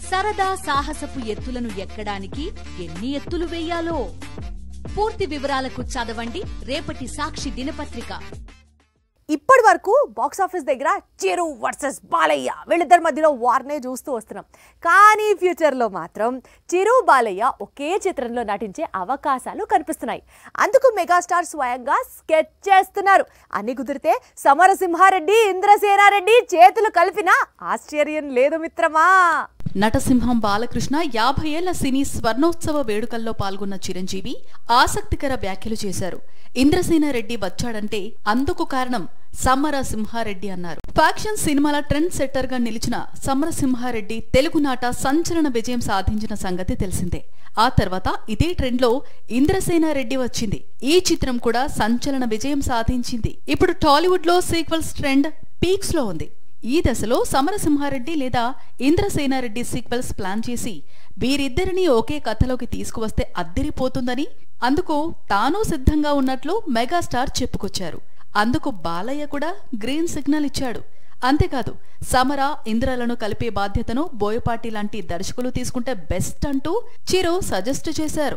సరదా సాహసపు ఎత్తులను ఎక్కడానికి ఎన్ని ఎత్తులు వేయాలో పూర్తి వివరాలకు చదవండి రేపటి సాక్షి దినపత్రిక. ఇప్పటి వరకు బాక్సాఫీస్ దగ్గర చిరు వర్సెస్ బాలయ్య వీళ్ళిద్దరి మధ్యలో వార్నే చూస్తూ వస్తున్నాం. కానీ ఫ్యూచర్లో మాత్రం చిరు బాలయ్య ఒకే చిత్రంలో నటించే అవకాశాలు కనిపిస్తున్నాయి. అందుకు మెగాస్టార్ స్వయంగా స్కెచ్ చేస్తున్నారు. అన్ని కుదిరితే సమరసింహారెడ్డి ఇంద్రసేనారెడ్డి చేతులు కలిపినా ఆశ్చర్యం లేదు మిత్రమా. నటసింహం బాలకృష్ణ 50 ఏళ్ల సినీ స్వర్ణోత్సవ వేడుకల్లో పాల్గొన్న చిరంజీవి ఆసక్తికర వ్యాఖ్యలు చేశారు. ఇంద్రసేనారెడ్డి వచ్చాడంటే అందుకు కారణం సమరసింహారెడ్డి అన్నారు. ఫ్యాక్షన్ సినిమాల ట్రెండ్ సెట్టర్ గా నిలిచిన సమరసింహారెడ్డి తెలుగునాట సంచలన విజయం సాధించిన సంగతి తెలిసిందే. ఆ తర్వాత ఇదే ట్రెండ్ లో ఇంద్రసేనారెడ్డి వచ్చింది. ఈ చిత్రం కూడా సంచలన విజయం సాధించింది. ఇప్పుడు టాలీవుడ్ లో సీక్వెల్స్ ట్రెండ్ పీక్స్ లో ఉంది. ఈ దశలో సమరసింహారెడ్డి లేదా ఇంద్రసేనారెడ్డి సీక్వెల్స్ ప్లాన్ చేసి వీరిద్దరిని ఒకే కథలోకి తీసుకువస్తే అద్దరిపోతుందని, అందుకు తాను సిద్ధంగా ఉన్నట్లు మెగాస్టార్ చెప్పుకొచ్చారు. అందుకు బాలయ్య కూడా గ్రీన్ సిగ్నల్ ఇచ్చాడు. అంతేకాదు సమర ఇంద్రలను కలిపే బాధ్యతను బోయపాటి లాంటి దర్శకులు తీసుకుంటే బెస్ట్ అంటూ చిరు సజెస్ట్ చేశారు.